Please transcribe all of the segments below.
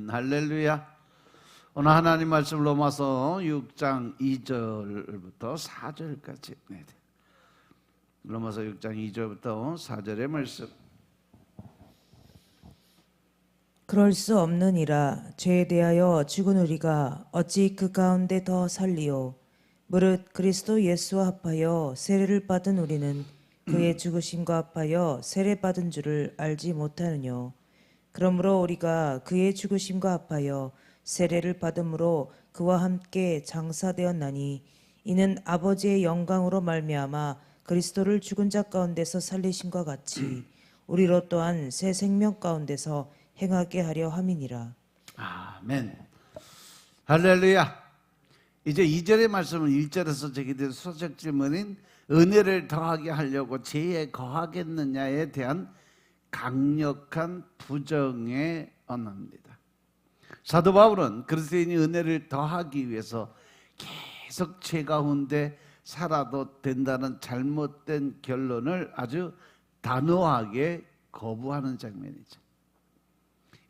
아멘. 할렐루야. 오늘 하나님 말씀 로마서 6장 2절부터 4절까지. 로마서 6장 2절부터 4절의 말씀. 그럴 수 없느니라. 죄에 대하여 죽은 우리가 어찌 그 가운데 더 살리요. 무릇 그리스도 예수와 합하여 세례를 받은 우리는 그의 죽으심과 합하여 세례받은 줄을 알지 못하느뇨. 그러므로 우리가 그의 죽으심과 합하여 세례를 받음으로 그와 함께 장사되었나니 이는 아버지의 영광으로 말미암아 그리스도를 죽은 자 가운데서 살리심과 같이 우리로 또한 새 생명 가운데서 행하게 하려 함이니라. 아멘. 할렐루야. 이제 2절의 말씀은 1절에서 제기된 수사적 질문인 은혜를 더하게 하려고 죄에 거하겠느냐에 대한 강력한 부정의 언어입니다. 사도 바울은 그리스도인이 은혜를 더하기 위해서 계속 죄 가운데 살아도 된다는 잘못된 결론을 아주 단호하게 거부하는 장면이죠.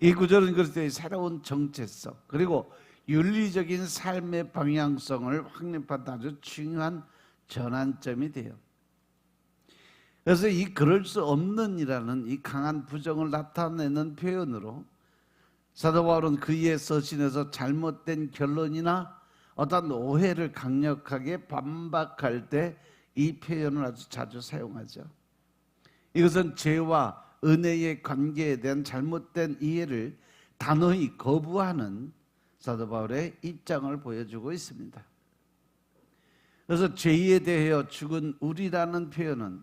이 구절은 그리스도의 새로운 정체성 그리고 윤리적인 삶의 방향성을 확립한 아주 중요한 전환점이 돼요. 그래서 이 그럴 수 없는이라는 이 강한 부정을 나타내는 표현으로 사도 바울은 그의 서신에서 잘못된 결론이나 어떤 오해를 강력하게 반박할 때 이 표현을 아주 자주 사용하죠. 이것은 죄와 은혜의 관계에 대한 잘못된 이해를 단호히 거부하는 사도 바울의 입장을 보여주고 있습니다. 그래서 죄에 대하여 죽은 우리라는 표현은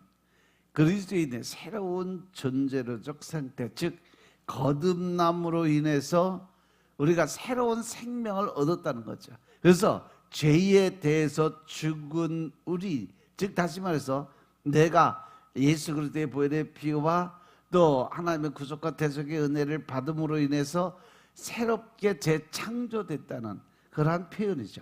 그리스도인의 새로운 존재로적 상태, 즉 거듭남으로 인해서 우리가 새로운 생명을 얻었다는 거죠. 그래서 죄에 대해서 죽은 우리, 즉 다시 말해서 내가 예수 그리스도의 보혈의 피와 또 하나님의 구속과 대속의 은혜를 받음으로 인해서 새롭게 재창조됐다는 그러한 표현이죠.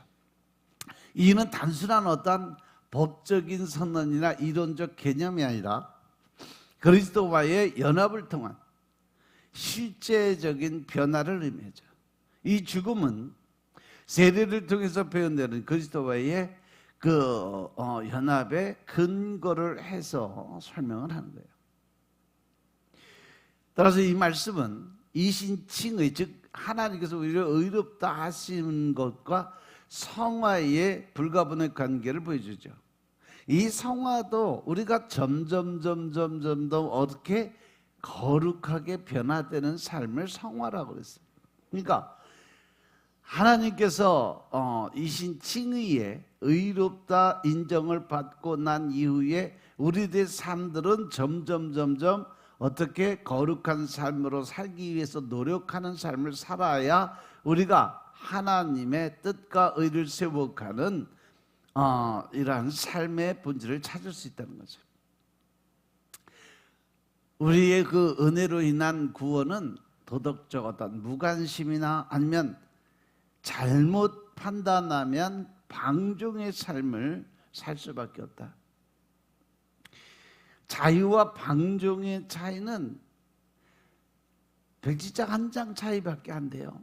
이는 단순한 어떤 법적인 선언이나 이론적 개념이 아니라 그리스도와의 연합을 통한 실제적인 변화를 의미하죠. 이 죽음은 세례를 통해서 표현되는 그리스도와의 그 연합의 근거를 해서 설명을 하는 거예요. 따라서 이 말씀은 이신칭의, 즉 하나님께서 우리를 의롭다 하신 것과 성화의 불가분의 관계를 보여주죠. 이 성화도 우리가 점점 더 어떻게 거룩하게 변화되는 삶을 성화라고 그랬어요. 그러니까 하나님께서 이신칭의에 의롭다 인정을 받고 난 이후에 우리들의 삶들은 점점 어떻게 거룩한 삶으로 살기 위해서 노력하는 삶을 살아야 우리가 하나님의 뜻과 의를 세워가는 이러한 삶의 본질을 찾을 수 있다는 거죠. 우리의 그 은혜로 인한 구원은 도덕적 어떤 무관심이나 아니면 잘못 판단하면 방종의 삶을 살 수밖에 없다. 자유와 방종의 차이는 백지장 한 장 차이밖에 안 돼요.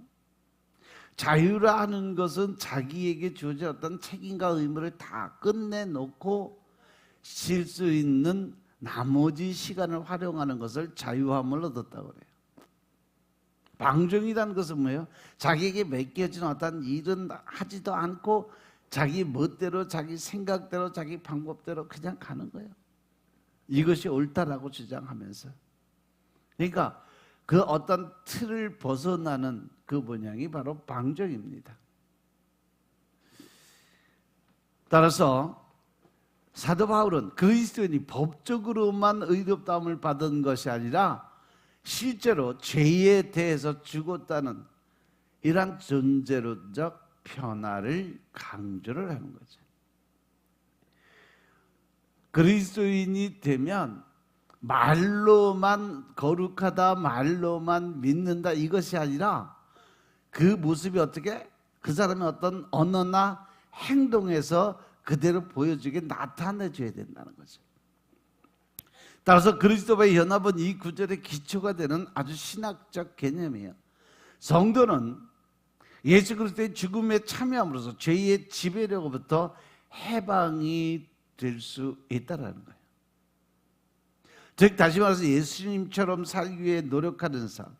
자유라 하는 것은 자기에게 주어진 어떤 책임과 의무를 다 끝내놓고 쉴 수 있는 나머지 시간을 활용하는 것을 자유함을 얻었다고 그래요. 방종이라는 것은 뭐예요? 자기에게 맡겨진 어떤 일은 하지도 않고 자기 멋대로, 자기 생각대로, 자기 방법대로 그냥 가는 거예요. 이것이 옳다라고 주장하면서. 그러니까 그 어떤 틀을 벗어나는 그 모양이 바로 방종입니다. 따라서 사도 바울은 그리스도인이 법적으로만 의롭다함을 받은 것이 아니라 실제로 죄에 대해서 죽었다는 이러한 존재론적 변화를 강조를 하는 거죠. 그리스도인이 되면 말로만 거룩하다, 말로만 믿는다 이것이 아니라 그 모습이 어떻게 그 사람의 어떤 언어나 행동에서 그대로 보여주게 나타내줘야 된다는 거죠. 따라서 그리스도와의 연합은 이 구절의 기초가 되는 아주 신학적 개념이에요. 성도는 예수 그리스도의 죽음에 참여함으로써 죄의 지배로부터 해방이 될 수 있다라는 거예요. 즉 다시 말해서 예수님처럼 살기 위해 노력하는 삶,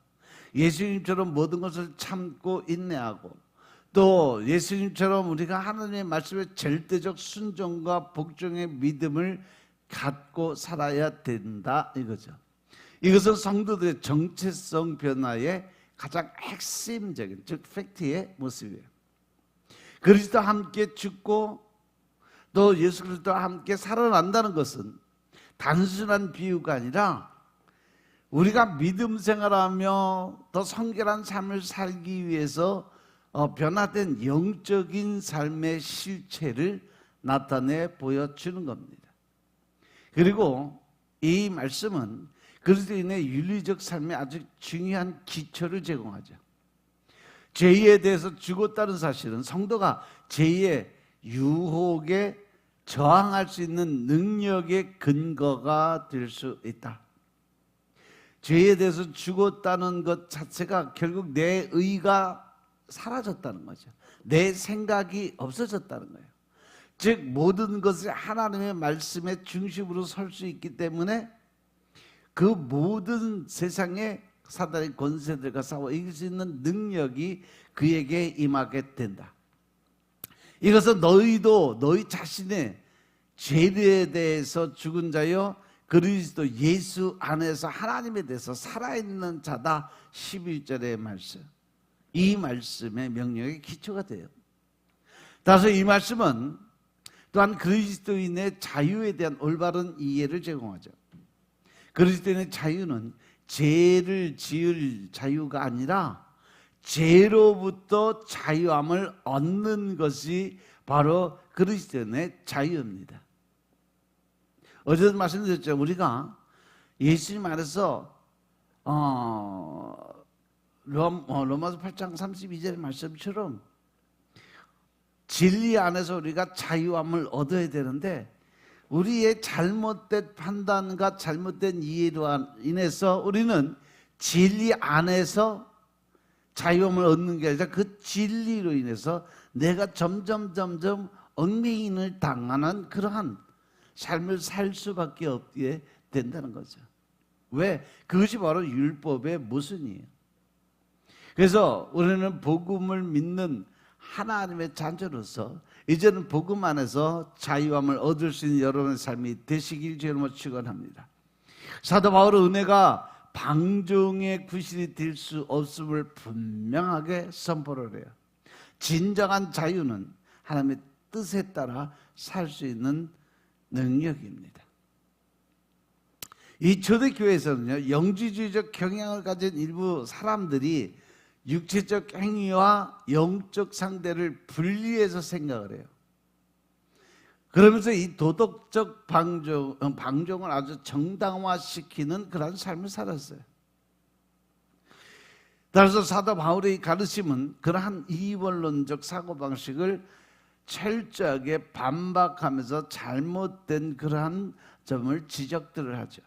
예수님처럼 모든 것을 참고 인내하고 또 예수님처럼 우리가 하나님의 말씀에 절대적 순종과 복종의 믿음을 갖고 살아야 된다 이거죠. 이것은 성도들의 정체성 변화의 가장 핵심적인 즉 팩트의 모습이에요. 그리스도와 함께 죽고 또 예수 그리스도와 함께 살아난다는 것은 단순한 비유가 아니라 우리가 믿음 생활하며 더 성결한 삶을 살기 위해서 변화된 영적인 삶의 실체를 나타내 보여주는 겁니다. 그리고 이 말씀은 그리스도인의 윤리적 삶에 아주 중요한 기초를 제공하죠. 죄에 대해서 죽었다는 사실은 성도가 죄의 유혹에 저항할 수 있는 능력의 근거가 될 수 있다. 죄에 대해서 죽었다는 것 자체가 결국 내 의가 사라졌다는 거죠. 내 생각이 없어졌다는 거예요. 즉 모든 것이 하나님의 말씀의 중심으로 설 수 있기 때문에 그 모든 세상의 사단의 권세들과 싸워 이길 수 있는 능력이 그에게 임하게 된다. 이것은 너희도 너희 자신의 죄에 대해서 죽은 자여 그리스도 예수 안에서 하나님에 대해서 살아있는 자다. 11절의 말씀, 이 말씀의 명령의 기초가 돼요. 따라서 이 말씀은 또한 그리스도인의 자유에 대한 올바른 이해를 제공하죠. 그리스도인의 자유는 죄를 지을 자유가 아니라 죄로부터 자유함을 얻는 것이 바로 그리스도인의 자유입니다. 어제도 말씀드렸죠. 우리가 예수님 안에서 로마서 8장 32절의 말씀처럼 진리 안에서 우리가 자유함을 얻어야 되는데 우리의 잘못된 판단과 잘못된 이해로 인해서 우리는 진리 안에서 자유함을 얻는 게 아니라 그 진리로 인해서 내가 점점 얽매임을 당하는 그러한 삶을 살 수밖에 없게 된다는 거죠. 왜? 그것이 바로 율법의 모순이에요. 그래서 우리는 복음을 믿는 하나님의 자녀로서 이제는 복음 안에서 자유함을 얻을 수 있는 여러분의 삶이 되시길 주님으로 축원합니다. 사도 바울의 은혜가 방종의 구실이 될 수 없음을 분명하게 선포를 해요. 진정한 자유는 하나님의 뜻에 따라 살 수 있는 능력입니다. 이 초대교회에서는요, 영지주의적 경향을 가진 일부 사람들이 육체적 행위와 영적 상대를 분리해서 생각을 해요. 그러면서 이 도덕적 방종을 아주 정당화시키는 그런 삶을 살았어요. 따라서 사도 바울의 가르침은 그러한 이원론적 사고방식을 철저하게 반박하면서 잘못된 그러한 점을 지적들을 하죠.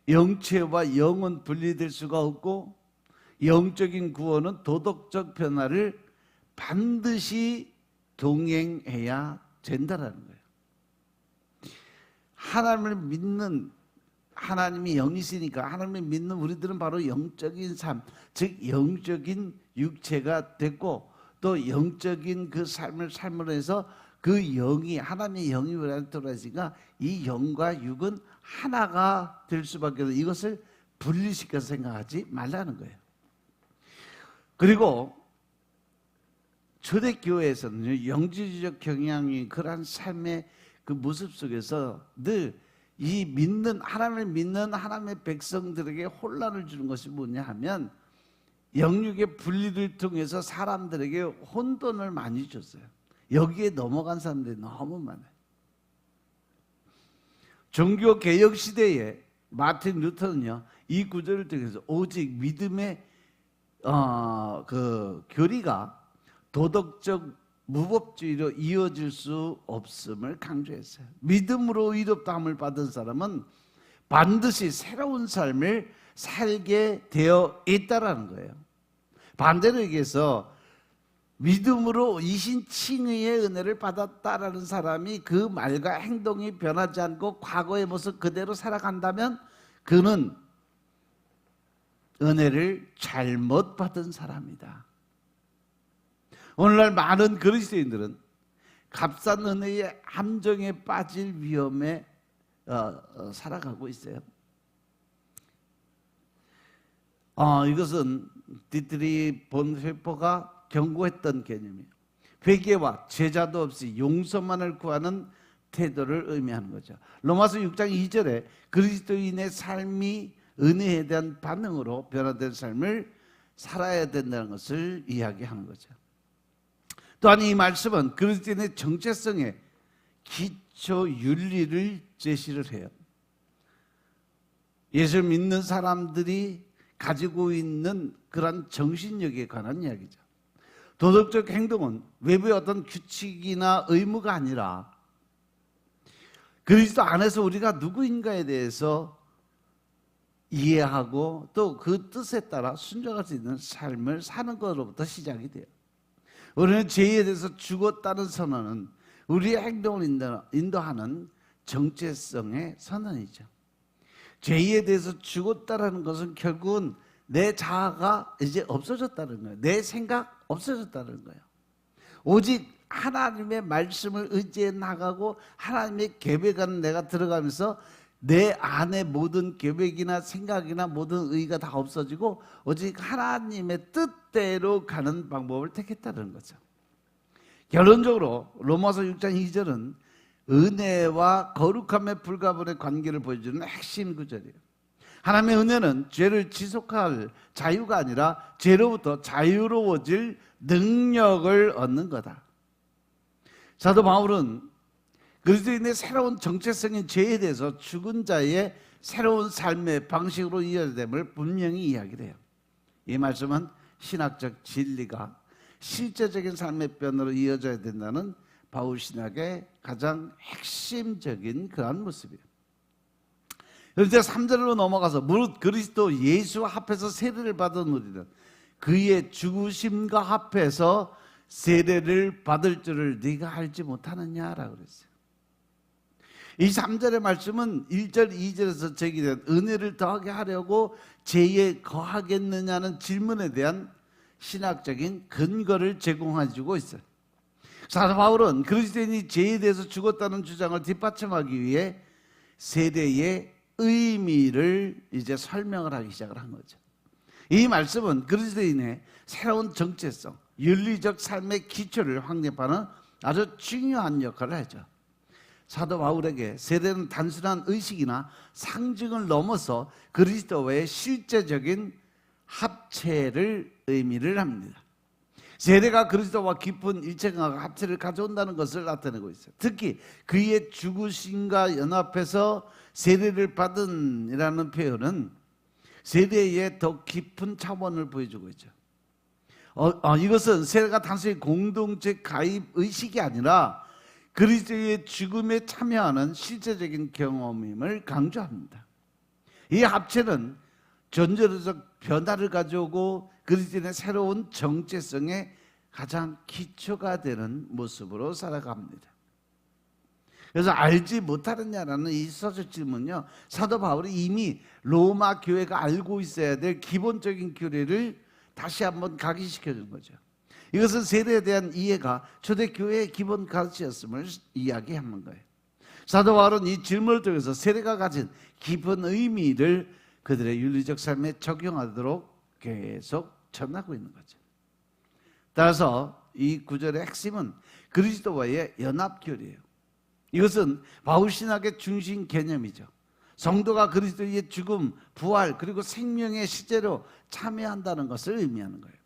영체와 영은 분리될 수가 없고 영적인 구원은 도덕적 변화를 반드시 동행해야 된다라는 거예요. 하나님을 믿는 하나님이 영이시니까 하나님을 믿는 우리들은 바로 영적인 삶, 즉 영적인 육체가 됐고 또 영적인 그 삶을 삶으로 해서 그 영이 하나님의 영이 우리한테 돌아있으니까 이 영과 육은 하나가 될 수밖에 없어요. 이것을 분리시켜서 생각하지 말라는 거예요. 그리고 초대교회에서는 영지주의적 경향이 그러한 삶의 그 모습 속에서 늘 이 믿는 하나님을 믿는 하나님의 백성들에게 혼란을 주는 것이 뭐냐 하면 영육의 분리를 통해서 사람들에게 혼돈을 많이 줬어요. 여기에 넘어간 사람들이 너무 많아요. 종교 개혁 시대에 마틴 루터는요, 이 구절을 통해서 오직 믿음의 그 교리가 도덕적 무법주의로 이어질 수 없음을 강조했어요. 믿음으로 의롭다함을 받은 사람은 반드시 새로운 삶을 살게 되어 있다라는 거예요. 반대로 얘기해서 믿음으로 이신 칭의의 은혜를 받았다라는 사람이 그 말과 행동이 변하지 않고 과거의 모습 그대로 살아간다면 그는 은혜를 잘못 받은 사람이다. 오늘날 많은 그리스도인들은 값싼 은혜의 함정에 빠질 위험에 살아가고 있어요. 이것은 디트리 본회퍼가 경고했던 개념이에요. 회개와 제자도 없이 용서만을 구하는 태도를 의미하는 거죠. 로마서 6장 2절에 그리스도인의 삶이 은혜에 대한 반응으로 변화된 삶을 살아야 된다는 것을 이야기하는 거죠. 또한 이 말씀은 그리스도인의 정체성에 기초 윤리를 제시를 해요. 예수를 믿는 사람들이 가지고 있는 그런 정신력에 관한 이야기죠. 도덕적 행동은 외부의 어떤 규칙이나 의무가 아니라 그리스도 안에서 우리가 누구인가에 대해서 이해하고 또 그 뜻에 따라 순종할 수 있는 삶을 사는 것으로부터 시작이 돼요. 우리는 죄에 대해서 죽었다는 선언은 우리의 행동을 인도하는 정체성의 선언이죠. 죄에 대해서 죽었다는 것은 결국은 내 자아가 이제 없어졌다는 거예요. 내 생각 없어졌다는 거예요. 오직 하나님의 말씀을 의지해 나가고 하나님의 계획 안에 내가 들어가면서 내 안에 모든 계획이나 생각이나 모든 의의가 다 없어지고 오직 하나님의 뜻대로 가는 방법을 택했다는 거죠. 결론적으로 로마서 6장 2절은 은혜와 거룩함의 불가분의 관계를 보여주는 핵심 구절이에요. 하나님의 은혜는 죄를 지속할 자유가 아니라 죄로부터 자유로워질 능력을 얻는 거다. 사도 바울은 그리스도인의 새로운 정체성인 죄에 대해서 죽은 자의 새로운 삶의 방식으로 이어짐을 분명히 이야기를 해요. 이 말씀은 신학적 진리가 실제적인 삶의 변화로 이어져야 된다는 바울 신학의 가장 핵심적인 그러한 모습이에요. 그런데 3절로 넘어가서 무릇 그리스도 예수와 합해서 세례를 받은 우리는 그의 죽으심과 합해서 세례를 받을 줄을 네가 알지 못하느냐라고 그랬어요. 이 3절의 말씀은 1절, 2절에서 제기된 은혜를 더하게 하려고 죄에 거하겠느냐는 질문에 대한 신학적인 근거를 제공해주고 있어요. 사도 바울은 그리스도인이 죄에 대해서 죽었다는 주장을 뒷받침하기 위해 세례의 의미를 이제 설명을 하기 시작을 한 거죠. 이 말씀은 그리스도인의 새로운 정체성, 윤리적 삶의 기초를 확립하는 아주 중요한 역할을 하죠. 사도 바울에게 세례는 단순한 의식이나 상징을 넘어서 그리스도와의 실제적인 합체를 의미를 합니다. 세례가 그리스도와 깊은 일체감과 합체를 가져온다는 것을 나타내고 있어요. 특히 그의 죽으심과 연합해서 세례를 받은 이라는 표현은 세례의 더 깊은 차원을 보여주고 있죠. 이것은 세례가 단순히 공동체 가입 의식이 아니라 그리스도의 죽음에 참여하는 실제적인 경험임을 강조합니다. 이 합체는 전제적 변화를 가져오고 그리스도인의 새로운 정체성의 가장 기초가 되는 모습으로 살아갑니다. 그래서 알지 못하느냐라는 이 서술 질문은요, 사도 바울이 이미 로마 교회가 알고 있어야 될 기본적인 교리를 다시 한번 각인시켜 준 거죠. 이것은 세례에 대한 이해가 초대교회의 기본 가르침이었음을 이야기하는 거예요. 사도 바울은 이 질문을 통해서 세례가 가진 깊은 의미를 그들의 윤리적 삶에 적용하도록 계속 전하고 있는 거죠. 따라서 이 구절의 핵심은 그리스도와의 연합교리예요. 이것은 바울 신학의 중심 개념이죠. 성도가 그리스도의 죽음, 부활, 그리고 생명의 실제로 참여한다는 것을 의미하는 거예요.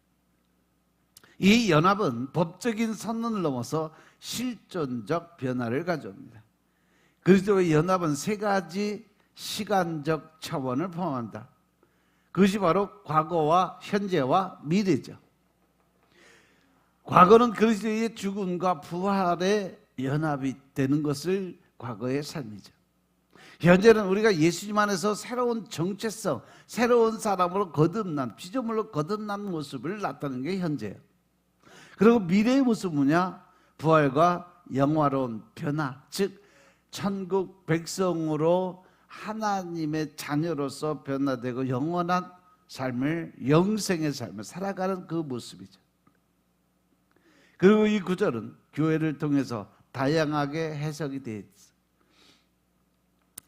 이 연합은 법적인 선언을 넘어서 실존적 변화를 가져옵니다. 그리스도의 연합은 세 가지 시간적 차원을 포함한다. 그것이 바로 과거와 현재와 미래죠. 과거는 그리스도의 죽음과 부활에 연합이 되는 것을 과거의 삶이죠. 현재는 우리가 예수님 안에서 새로운 정체성, 새로운 사람으로 거듭난, 피조물로 거듭난 모습을 나타내는 게 현재예요. 그리고 미래의 모습은 뭐냐? 부활과 영화로운 변화, 즉 천국 백성으로 하나님의 자녀로서 변화되고 영원한 삶을, 영생의 삶을 살아가는 그 모습이죠. 그리고 이 구절은 교회를 통해서 다양하게 해석이 되어 있어요.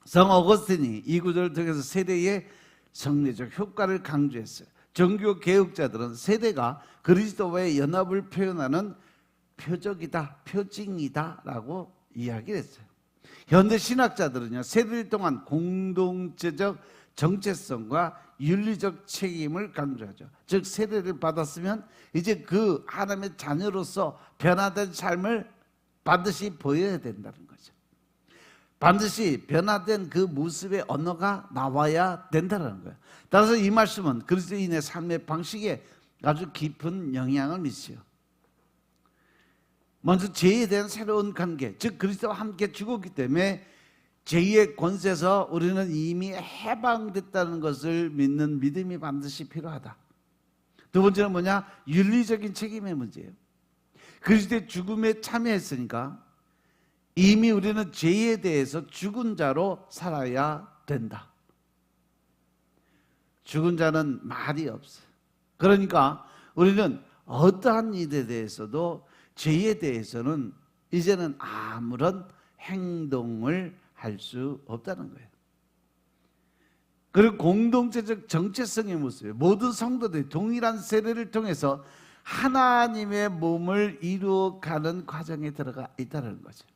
성 어거스틴이 이 구절을 통해서 세대의 성례적 효과를 강조했어요. 종교 개혁자들은 세대가 그리스도와의 연합을 표현하는 표적이다, 표징이다 라고 이야기를 했어요. 현대 신학자들은요, 세대를 통한 공동체적 정체성과 윤리적 책임을 강조하죠. 즉 세대를 받았으면 이제 그 하나님의 자녀로서 변화된 삶을 반드시 보여야 된다는 거죠. 반드시 변화된 그 모습의 언어가 나와야 된다는 거예요. 따라서 이 말씀은 그리스도인의 삶의 방식에 아주 깊은 영향을 미치죠. 먼저 죄에 대한 새로운 관계, 즉 그리스도와 함께 죽었기 때문에 죄의 권세에서 우리는 이미 해방됐다는 것을 믿는 믿음이 반드시 필요하다. 두 번째는 뭐냐? 윤리적인 책임의 문제예요. 그리스도의 죽음에 참여했으니까 이미 우리는 죄에 대해서 죽은 자로 살아야 된다. 죽은 자는 말이 없어요. 그러니까 우리는 어떠한 일에 대해서도, 죄에 대해서는 이제는 아무런 행동을 할 수 없다는 거예요. 그리고 공동체적 정체성의 모습이에요. 모든 성도들이 동일한 세례를 통해서 하나님의 몸을 이루어가는 과정에 들어가 있다는 거죠.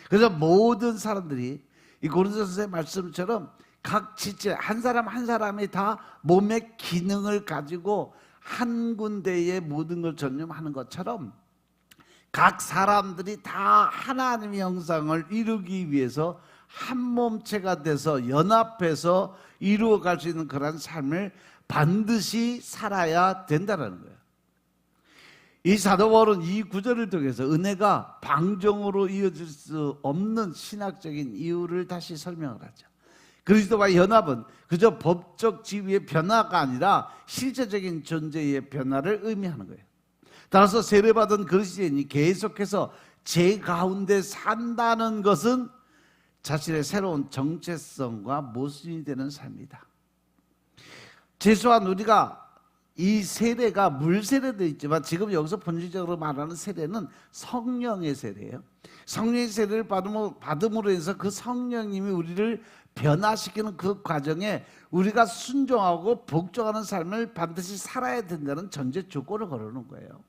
그래서 모든 사람들이 이 고린도서의 말씀처럼 각 지체 한 사람 한 사람이 다 몸의 기능을 가지고 한 군데에 모든 걸 전념하는 것처럼 각 사람들이 다 하나님의 형상을 이루기 위해서 한 몸체가 돼서 연합해서 이루어갈 수 있는 그런 삶을 반드시 살아야 된다는 거예요. 이 사도 바울은 이 구절을 통해서 은혜가 방종으로 이어질 수 없는 신학적인 이유를 다시 설명을 하죠. 그리스도와의 연합은 그저 법적 지위의 변화가 아니라 실제적인 존재의 변화를 의미하는 거예요. 따라서 세례받은 그리스도인이 계속해서 죄 가운데 산다는 것은 자신의 새로운 정체성과 모순이 되는 삶이다. 최소한 우리가 이 세례가 물 세례도 있지만 지금 여기서 본질적으로 말하는 세례는 성령의 세례예요. 성령의 세례를 받음으로 해서 그 성령님이 우리를 변화시키는 그 과정에 우리가 순종하고 복종하는 삶을 반드시 살아야 된다는 전제 조건을 걸어놓은 거예요.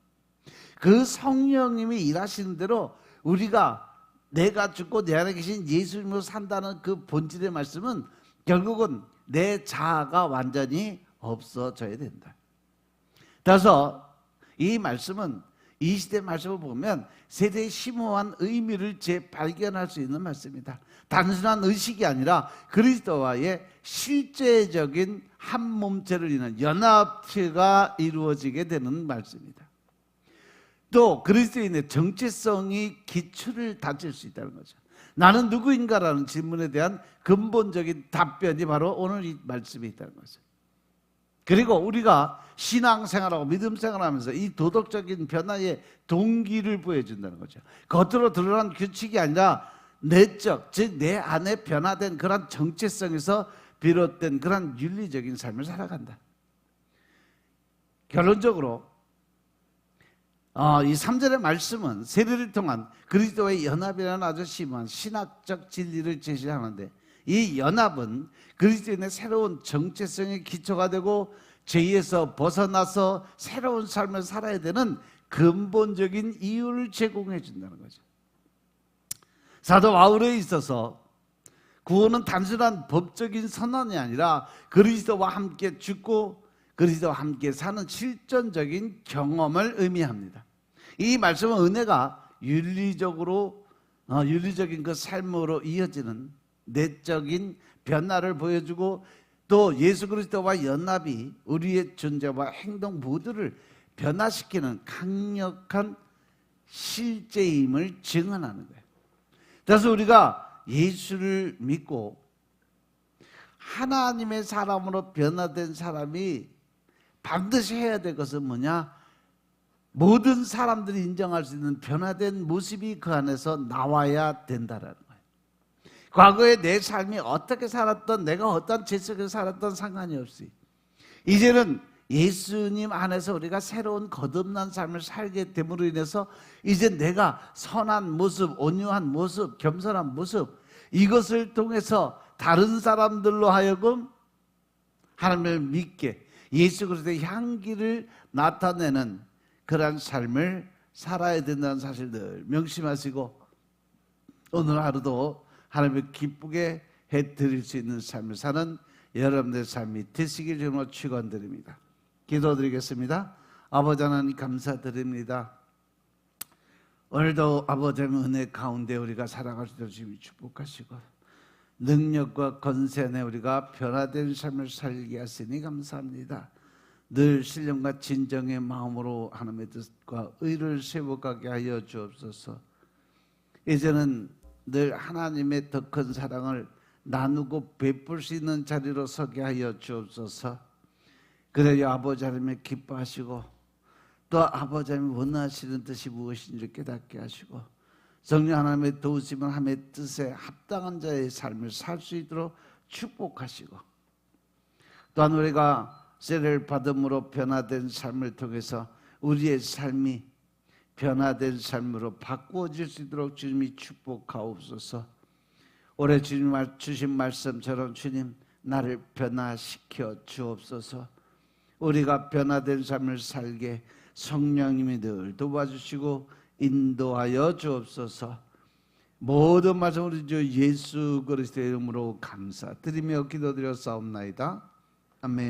그 성령님이 일하시는 대로 우리가 내가 죽고 내 안에 계신 예수님으로 산다는 그 본질의 말씀은 결국은 내 자아가 완전히 없어져야 된다. 따라서 이 말씀은 이 시대 말씀을 보면 세대의 심오한 의미를 재발견할 수 있는 말씀이다. 단순한 의식이 아니라 그리스도와의 실제적인 한 몸체를 이루는 연합체가 이루어지게 되는 말씀이다. 또 그리스도인의 정체성이 기초를 다질 수 있다는 거죠. 나는 누구인가라는 질문에 대한 근본적인 답변이 바로 오늘 이 말씀에 있다는 거죠. 그리고 우리가 신앙생활하고 믿음생활하면서 이 도덕적인 변화의 동기를 보여준다는 거죠. 겉으로 드러난 규칙이 아니라 내적, 즉 내 안에 변화된 그런 정체성에서 비롯된 그런 윤리적인 삶을 살아간다. 결론적으로 이 3절의 말씀은 세례를 통한 그리스도의 연합이라는 아주 심한 신학적 진리를 제시하는데, 이 연합은 그리스도인의 새로운 정체성의 기초가 되고 죄에서 벗어나서 새로운 삶을 살아야 되는 근본적인 이유를 제공해 준다는 거죠. 사도 바울에 있어서 구원은 단순한 법적인 선언이 아니라 그리스도와 함께 죽고 그리스도와 함께 사는 실존적인 경험을 의미합니다. 이 말씀은 은혜가 윤리적인 그 삶으로 이어지는 내적인 변화를 보여주고 또 예수 그리스도와 연합이 우리의 존재와 행동 모두를 변화시키는 강력한 실제임을 증언하는 거예요. 그래서 우리가 예수를 믿고 하나님의 사람으로 변화된 사람이 반드시 해야 될 것은 뭐냐? 모든 사람들이 인정할 수 있는 변화된 모습이 그 안에서 나와야 된다라는 거예요. 과거에 내 삶이 어떻게 살았던, 내가 어떤 재석에 살았던 상관이 없이 이제는 예수님 안에서 우리가 새로운 거듭난 삶을 살게 됨으로 인해서 이제 내가 선한 모습, 온유한 모습, 겸손한 모습, 이것을 통해서 다른 사람들로 하여금 하나님을 믿게, 예수 그리스도의 향기를 나타내는 그러한 삶을 살아야 된다는 사실을 늘 명심하시고 오늘 하루도 하나님을 기쁘게 해드릴 수 있는 삶을 사는 여러분들의 삶이 되시길 주님으로 축원드립니다. 기도드리겠습니다. 아버지 하나님 감사드립니다. 오늘도 아버지 하나님 은혜 가운데 우리가 살아갈 수 있도록 주님이 축복하시고 능력과 권세 안에 우리가 변화된 삶을 살게 하시니 감사합니다. 늘 신령과 진정의 마음으로 하나님의 뜻과 의를 세워가게 하여 주옵소서. 이제는 늘 하나님의 더 큰 사랑을 나누고 베풀 수 있는 자리로 서게 하여 주옵소서. 그래야 아버지 하나님을 기뻐하시고 또 아버지 하나님이 원하시는 뜻이 무엇인지 깨닫게 하시고 성령 하나님의 도우심을 하나님의 뜻에 합당한 자의 삶을 살 수 있도록 축복하시고 또한 우리가 세례를 받음으로 변화된 삶을 통해서 우리의 삶이 변화된 삶으로 바꾸어질 수 있도록 주님이 축복하옵소서. 올해 주님 주신 말씀처럼 주님 나를 변화시켜 주옵소서. 우리가 변화된 삶을 살게 성령님이 늘 도와주시고 인도하여 주옵소서. 모든 말씀 우리 주 예수 그리스도의 이름으로 감사드리며 기도드려 싸움나이다. 아멘.